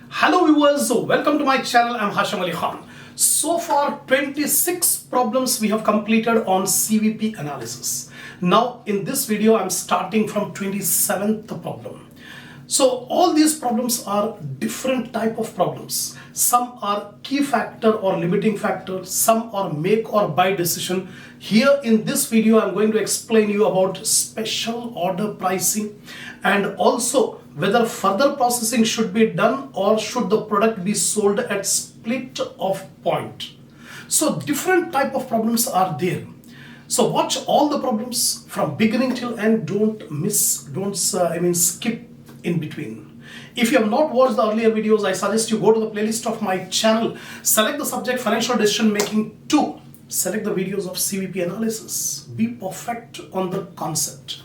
Hello viewers, welcome to my channel. I'm Hasham Ali Khan. So far 26 problems we have completed on CVP analysis. Now in this video I'm starting from 27th problem. So all these problems are different type of problems. Some are key factor or limiting factor, some are make or buy decision. Here in this video I'm going to explain you about special order pricing and also whether further processing should be done or should the product be sold at split off point. So different type of problems are there. So watch all the problems from beginning till end. Don't miss, skip in between. If you have not watched the earlier videos, I suggest you go to the playlist of my channel, select the subject financial decision making 2, select the videos of CVP analysis, be perfect on the concept.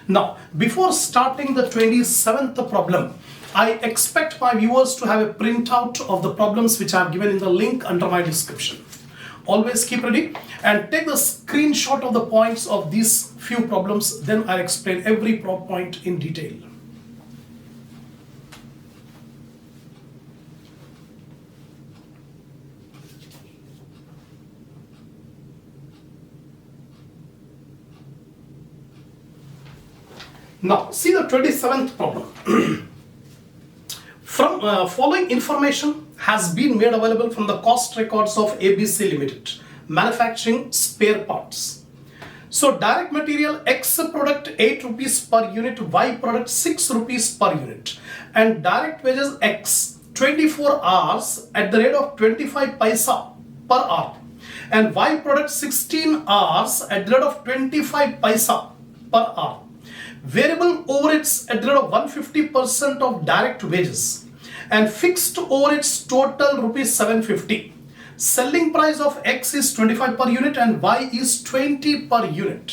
Now, before starting the 27th problem, I expect my viewers to have a printout of the problems which I have given in the link under my description. Always keep ready and take the screenshot of the points of these few problems, then I'll explain every point in detail. Now, see the 27th problem. From following information has been made available from the cost records of ABC Limited, manufacturing spare parts. So, direct material X product 8 rupees per unit, Y product 6 rupees per unit, and direct wages X 24 hours at the rate of 25 paisa per hour, and Y product 16 hours at the rate of 25 paisa per hour. Variable overheads at the rate of 150% of direct wages and fixed overheads total rupees 750. Selling price of X is 25 per unit and Y is 20 per unit.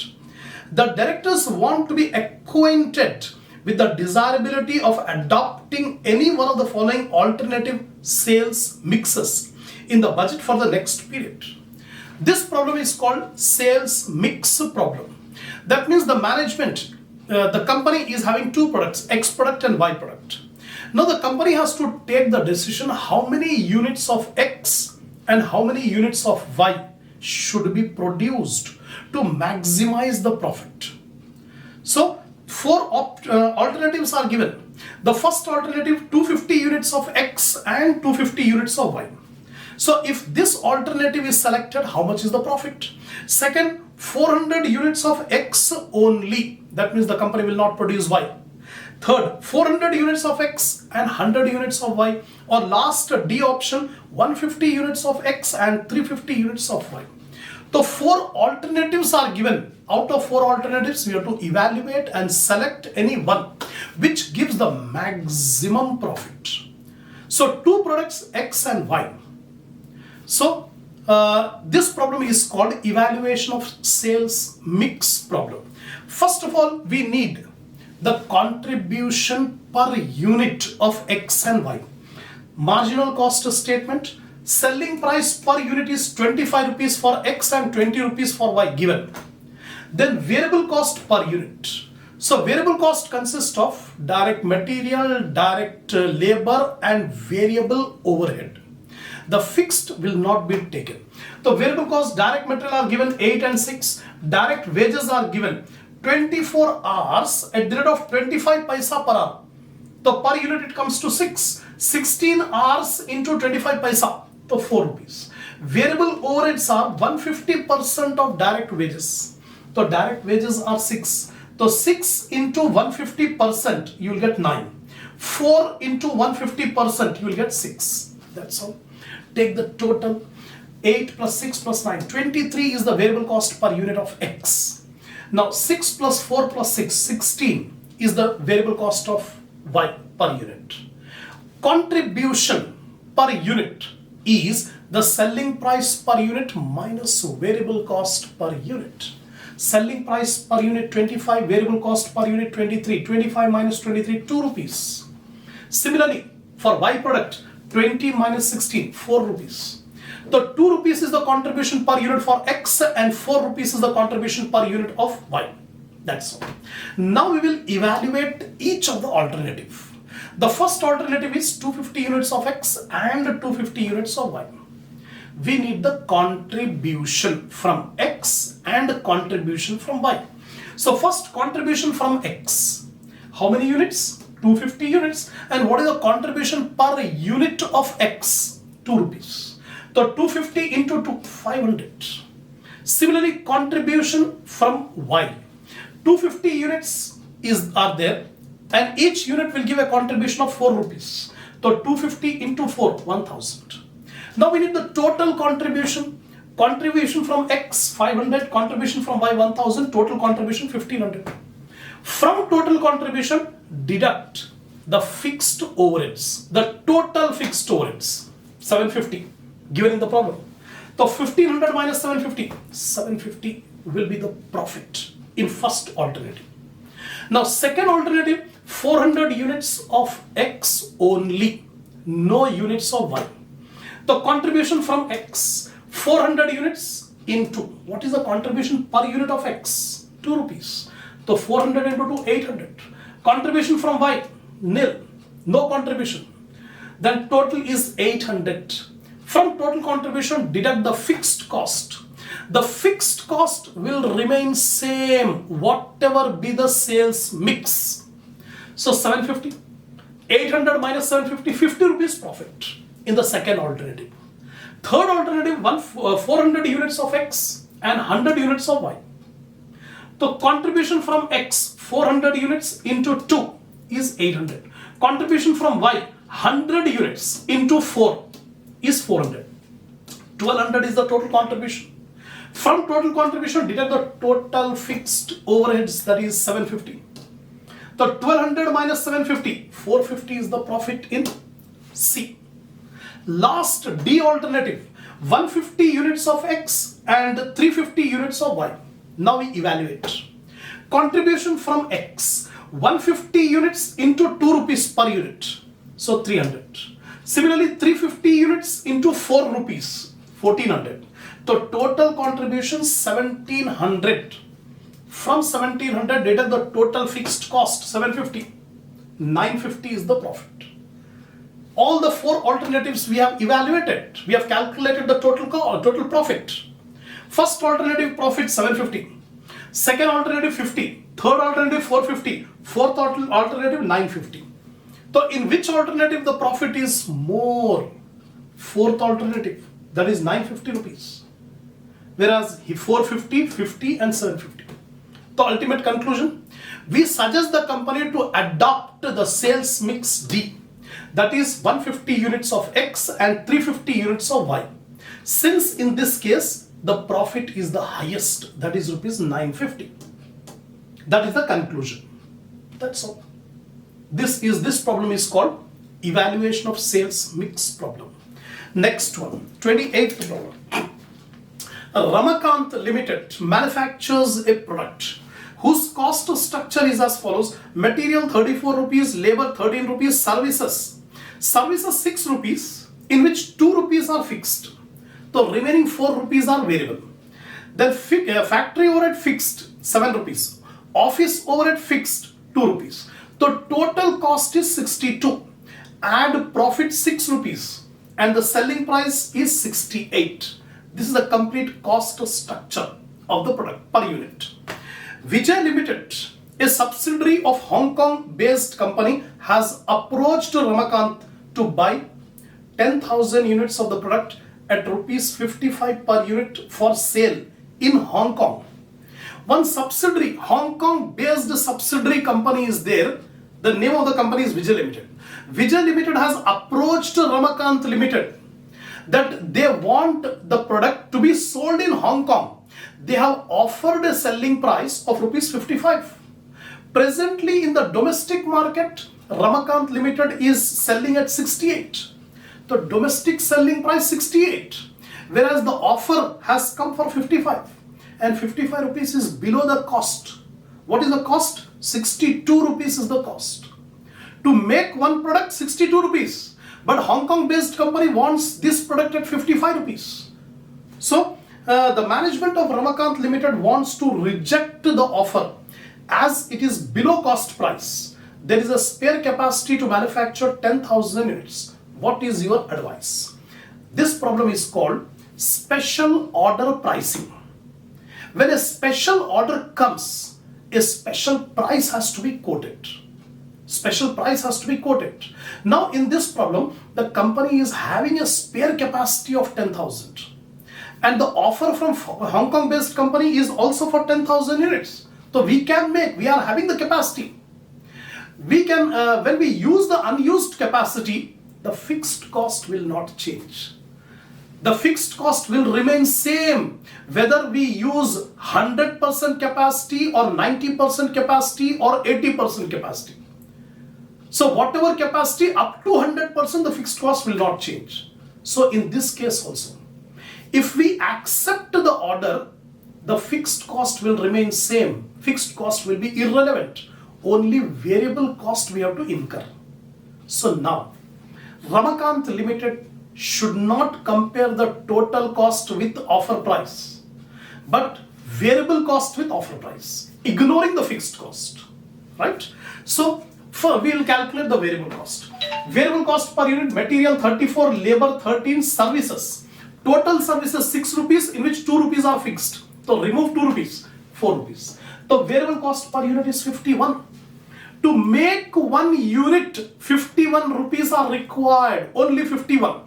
The directors want to be acquainted with the desirability of adopting any one of the following alternative sales mixes in the budget for the next period. This problem is called sales mix problem. That means the management, the company is having two products, X product and Y product. Now the company has to take the decision how many units of X and how many units of Y should be produced to maximize the profit. So four alternatives are given. The first alternative, 250 units of X and 250 units of Y. So if this alternative is selected, how much is the profit? Second, 400 units of X only. That means the company will not produce Y. Third, 400 units of X and 100 units of Y. Or last D option, 150 units of X and 350 units of Y. So four alternatives are given. Out of four alternatives, we have to evaluate and select any one which gives the maximum profit. So two products, X and Y. So this problem is called evaluation of sales mix problem. First of all, we need the contribution per unit of X and Y. Marginal cost statement, selling price per unit is 25 rupees for X and 20 rupees for Y given. Then variable cost per unit. So variable cost consists of direct material, direct labor and variable overhead. The fixed will not be taken. The variable cost, direct material are given 8 and 6. Direct wages are given 24 hours at the rate of 25 paisa per hour. So per unit it comes to 6. 16 hours into 25 paisa, so 4 rupees. Variable overheads are 150% of direct wages. So direct wages are 6. So 6 into 150% you will get 9. 4 into 150% you will get 6. That's all. Take the total, 8 plus 6 plus 9, 23 is the variable cost per unit of X. Now 6 plus 4 plus 6, 16 is the variable cost of Y per unit. Contribution per unit is the selling price per unit minus variable cost per unit. Selling price per unit 25, variable cost per unit 23, 25 minus 23, 2 rupees. Similarly, for Y product, 20 minus 16, 4 rupees. The 2 rupees is the contribution per unit for X and 4 rupees is the contribution per unit of Y. That's all. Now we will evaluate each of the alternative. The first alternative is 250 units of X and 250 units of Y. We need the contribution from X and contribution from Y. So first, contribution from X. How many units? 250 units. And what is the contribution per unit of X? 2 rupees. So 250 into 2, 500. Similarly, contribution from Y. 250 units are there, and each unit will give a contribution of 4 rupees. So 250 into 4, 1000. Now we need the total contribution. Contribution from X 500, contribution from Y 1000, total contribution 1500. From total contribution, deduct the fixed overheads, the total fixed overheads, 750 given in the problem. So 1500 minus 750, 750 will be the profit in first alternative. Now second alternative, 400 units of X only, no units of Y. The contribution from X, 400 units into, what is the contribution per unit of X? 2 rupees. So 400 into 2, 800. Contribution from Y, nil, no contribution. Then total is 800. From total contribution, deduct the fixed cost. The fixed cost will remain same, whatever be the sales mix. So 750, 800 minus 750, 50 rupees profit in the second alternative. Third alternative, 400 units of X and 100 units of Y. The contribution from X, 400 units into 2 is 800. Contribution from Y, 100 units into 4 is 400. 1200 is the total contribution. From total contribution, deduct the total fixed overheads, that is 750. The 1200 minus 750, 450 is the profit in C. Last D alternative, 150 units of X and 350 units of Y. Now we evaluate. Contribution from X, 150 units into 2 rupees per unit, so 300. Similarly, 350 units into 4 rupees, 1400. So total contribution 1700. From 1700, deduct the total fixed cost 750. 950 is the profit. All the 4 alternatives we have evaluated. We have calculated the total profit. First alternative profit 750. Second alternative 50. Third alternative 450. Fourth alternative 950. So in which alternative the profit is more? Fourth alternative, that is 950 rupees. Whereas 450, 50 and 750. The ultimate conclusion, we suggest the company to adopt the sales mix D. That is 150 units of X and 350 units of Y. Since in this case, the profit is the highest, that is rupees 950. That is the conclusion. That's all. This problem is called evaluation of sales mix problem. Next one, 28th problem. Ramakant Limited manufactures a product whose cost structure is as follows. Material 34 rupees, labor 13 rupees, services 6 rupees, in which 2 rupees are fixed. The remaining 4 rupees are variable. Then factory overhead fixed 7 rupees. Office overhead fixed 2 rupees. The total cost is 62. Add profit 6 rupees and the selling price is 68. This is the complete cost structure of the product per unit. Vijay Limited, a subsidiary of Hong Kong based company, has approached Ramakant to buy 10,000 units of the product at rupees 55 per unit for sale in Hong Kong. One subsidiary, Hong Kong based subsidiary company is there. The name of the company is Vijay Limited. Vijay Limited has approached Ramakant Limited that they want the product to be sold in Hong Kong. They have offered a selling price of rupees 55. Presently in the domestic market, Ramakant Limited is selling at 68. The domestic selling price 68, whereas the offer has come for 55, and 55 rupees is below the cost. What is the cost? 62 rupees is the cost. To make one product, 62 rupees. But Hong Kong based company wants this product at 55 rupees. So the management of Ramakant Limited wants to reject the offer as it is below cost price. there is a spare capacity to manufacture 10,000 units. What is your advice? This problem is called special order pricing. When a special order comes, a special price has to be quoted. Special price has to be quoted. Now in this problem, the company is having a spare capacity of 10,000. And the offer from Hong Kong based company is also for 10,000 units. So we are having the capacity. We can, when we use the unused capacity, the fixed cost will not change. The fixed cost will remain same whether we use 100% capacity or 90% capacity or 80% capacity. So whatever capacity up to 100%, the fixed cost will not change. So in this case also, if we accept the order, the fixed cost will remain same. Fixed cost will be irrelevant. Only variable cost we have to incur. So now, Ramakant Limited should not compare the total cost with offer price, but variable cost with offer price, ignoring the fixed cost, right? So we will calculate the variable cost. Variable cost per unit, material 34, labor 13, services. Total services 6 rupees, in which 2 rupees are fixed. So remove 2 rupees, 4 rupees. The variable cost per unit is 51. To make 1 unit, 51 rupees are required, only 51.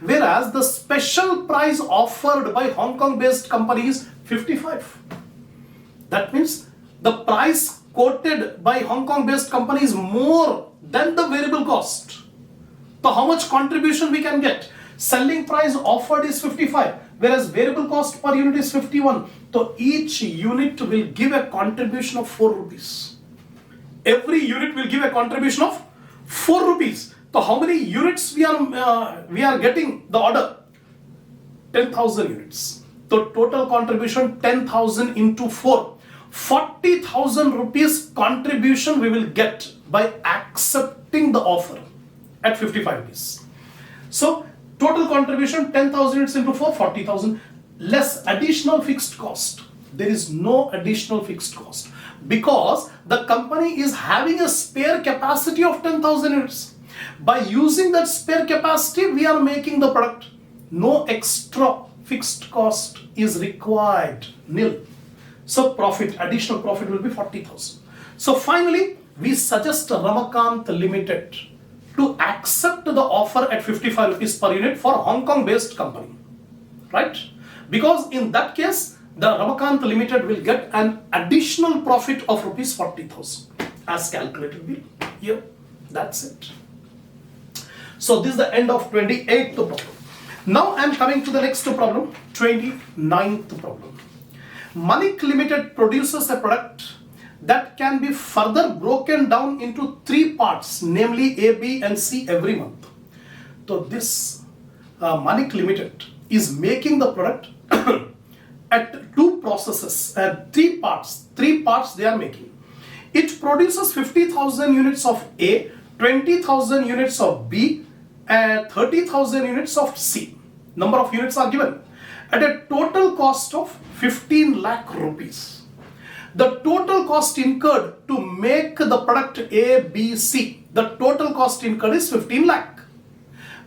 Whereas the special price offered by Hong Kong based company is 55. That means the price quoted by Hong Kong based company is more than the variable cost. So how much contribution we can get? Selling price offered is 55, whereas variable cost per unit is 51. So each unit will give a contribution of 4 rupees. Every unit will give a contribution of 4 rupees. So how many units we are getting the order? 10,000 units. So total contribution 10,000 into 4. 40,000 rupees contribution we will get by accepting the offer at 55 rupees. So total contribution 10,000 units into 4, 40,000, less additional fixed cost. There is no additional fixed cost because the company is having a spare capacity of 10,000 units. By using that spare capacity, we are making the product. No extra fixed cost is required, nil. So additional profit will be 40,000. So finally, we suggest Ramakant Limited to accept the offer at 55 rupees per unit for Hong Kong based company, right? Because in that case, the Ramakant Limited will get an additional profit of rupees 40,000 as calculated here. That's it. So this is the end of 28th problem. Now I am coming to the next problem, 29th problem. Manik Limited produces a product that can be further broken down into 3 parts, namely A, B and C every month. So this Manik Limited is making the product at 2 processes, 3 parts. 3 parts they are making. It produces 50,000 units of A, 20,000 units of B and 30,000 units of C. Number of units are given at a total cost of 15 lakh rupees. The total cost incurred to make the product A, B, C, the total cost incurred is 15 lakh.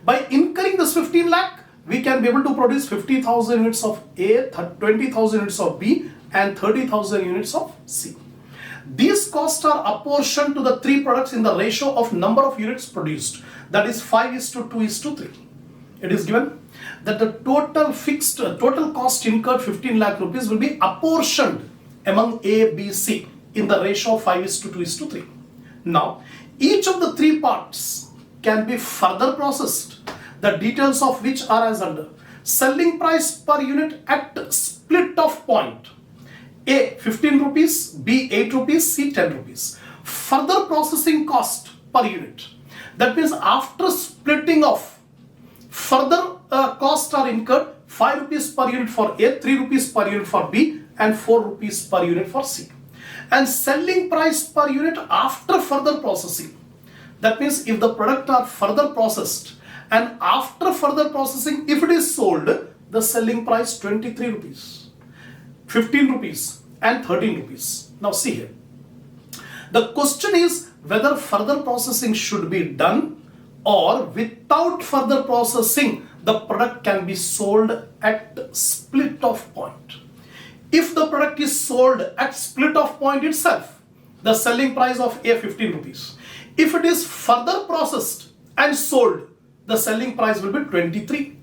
By incurring this 15 lakh, we can be able to produce 50,000 units of A, 20,000 units of B and 30,000 units of C. These costs are apportioned to the 3 products in the ratio of number of units produced, that is 5:2:3. It is given that the total cost incurred 15 lakh rupees will be apportioned among A, B, C in the ratio of 5:2:3. Now, each of the 3 parts can be further processed, the details of which are as under. Selling price per unit at split off point. A 15 rupees, B 8 rupees, C 10 rupees. Further processing cost per unit. That means after splitting off, further costs are incurred 5 rupees per unit for A, 3 rupees per unit for B and 4 rupees per unit for C. And selling price per unit after further processing. That means if the product are further processed and after further processing, if it is sold, the selling price 23 rupees, 15 rupees and 13 rupees. Now see here. The question is whether further processing should be done or without further processing, the product can be sold at split off point. If the product is sold at split off point itself, the selling price of A 15 rupees. If it is further processed and sold, the selling price will be 23.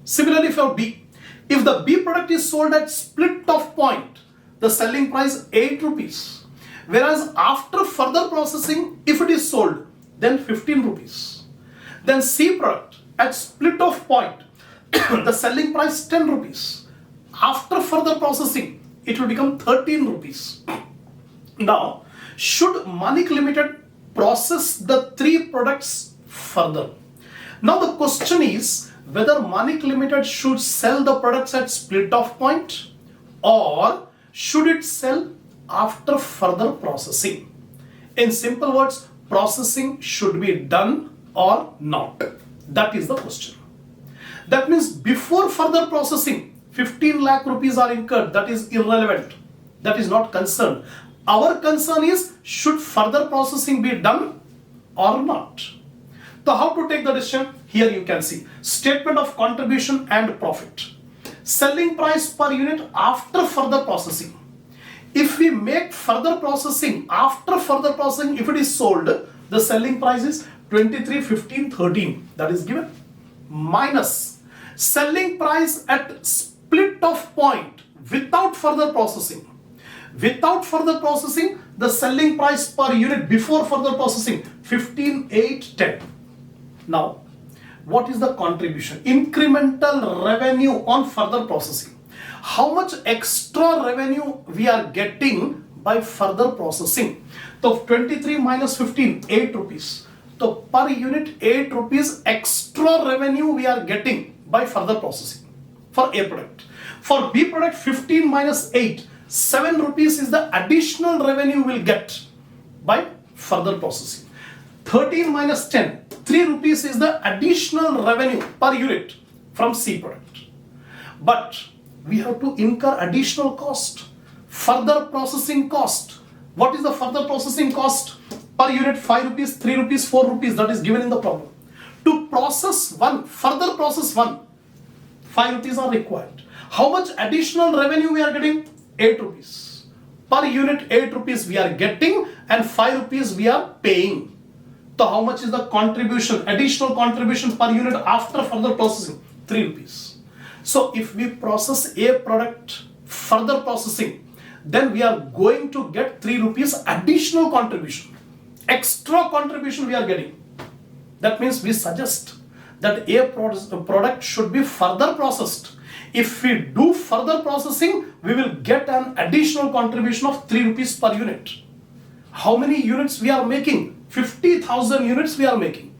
Similarly for B, if the B product is sold at split off point, the selling price 8 rupees. Whereas after further processing, if it is sold, then 15 rupees. Then C product at split off point, the selling price 10 rupees. After further processing, it will become 13 rupees. Now, should Manik Limited process the three products further? Now the question is whether Manik Limited should sell the products at split off point or should it sell after further processing. In simple words, processing should be done or not. That is the question. That means before further processing, 15 lakh rupees are incurred. That is irrelevant. That is not concerned. Our concern is should further processing be done or not. So how to take the decision? Here you can see statement of contribution and profit. Selling price per unit after further processing. If we make further processing, after further processing, if it is sold, the selling price is 23, 15, 13. That is given. Minus selling price at split off point without further processing. Without further processing, the selling price per unit before further processing 15, 8, 10. Now, what is the contribution? Incremental revenue on further processing. How much extra revenue we are getting by further processing? So 23 minus 15, 8 rupees. So per unit 8 rupees extra revenue we are getting by further processing for A product. For B product 15 minus 8, 7 rupees is the additional revenue we'll get by further processing. 13 minus 10, 3 rupees is the additional revenue per unit from C product. But we have to incur additional cost, further processing cost. What is the further processing cost? Per unit 5 rupees, 3 rupees, 4 rupees, that is given in the problem. To process one, further process one, 5 rupees are required. How much additional revenue we are getting? 8 rupees. Per unit 8 rupees we are getting and 5 rupees we are paying. So how much is the contribution, additional contribution per unit after further processing? 3 rupees. So if we process A product further processing, then we are going to get 3 rupees additional contribution. Extra contribution we are getting. That means we suggest that A product should be further processed. If we do further processing, we will get an additional contribution of 3 rupees per unit. How many units we are making? 50,000 units we are making.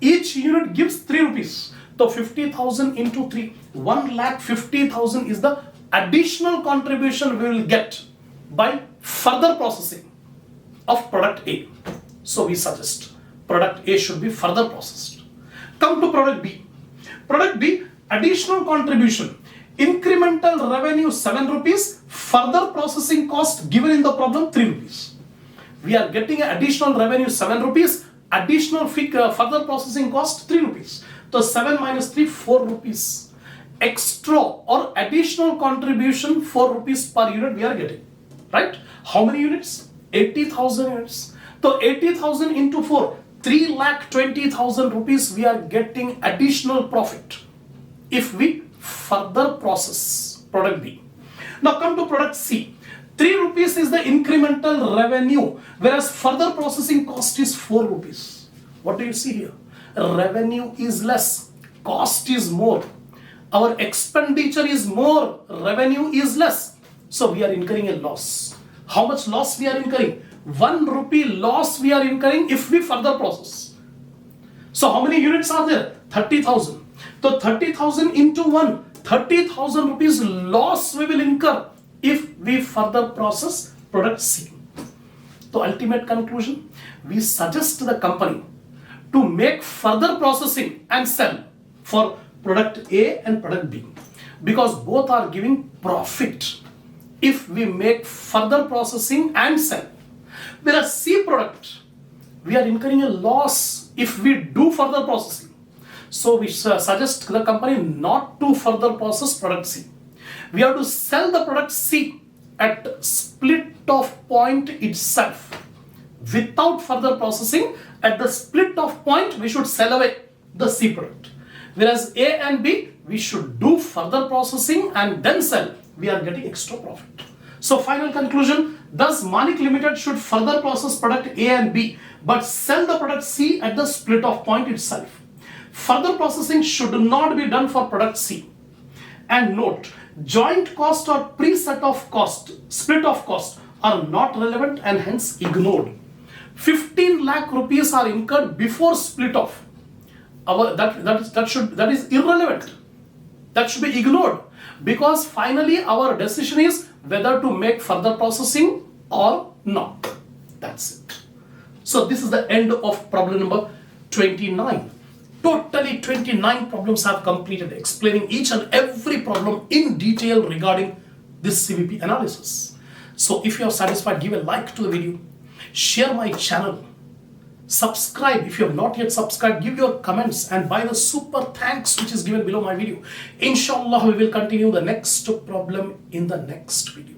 Each unit gives 3 rupees. So 50,000 into 3, 1,50,000 is the additional contribution we will get by further processing of product A. So we suggest product A should be further processed. Come to product B. Product B, additional contribution. Incremental revenue 7 rupees, further processing cost given in the problem 3 rupees. We are getting an additional revenue 7 rupees, additional further processing cost 3 rupees. So 7 minus 3, 4 rupees. Extra or additional contribution 4 rupees per unit we are getting. Right? How many units? 80,000 units. So 80,000 into 4, 3,20,000 rupees we are getting additional profit if we further process product B. Now come to product C. 3 rupees is the incremental revenue, whereas further processing cost is 4 rupees. What do you see here? Revenue is less, cost is more. Our expenditure is more, revenue is less. So we are incurring a loss. How much loss we are incurring? 1 rupee loss we are incurring if we further process. So how many units are there? 30,000. So 30,000 into 1, 30,000 rupees loss we will incur if we further process product C. So ultimate conclusion, we suggest to the company to make further processing and sell for product A and product B because both are giving profit if we make further processing and sell. Whereas C product, we are incurring a loss if we do further processing. So we suggest the company not to further process product C. We have to sell the product C at split off point itself. Without further processing, at the split off point, we should sell away the C product. Whereas A and B, we should do further processing and then sell. We are getting extra profit. So final conclusion, thus Manik Limited should further process product A and B, but sell the product C at the split off point itself. Further processing should not be done for product C. And note, joint cost or preset of cost, split of cost are not relevant and hence ignored. 15 lakh rupees are incurred before split off. That is irrelevant. That should be ignored, because finally our decision is whether to make further processing or not. That's it. So this is the end of problem number 29. Totally 29 problems have completed, explaining each and every problem in detail regarding this CVP analysis. So if you are satisfied, give a like to the video, share my channel, subscribe if you have not yet subscribed, give your comments and buy the super thanks which is given below my video. Inshallah, we will continue the next problem in the next video.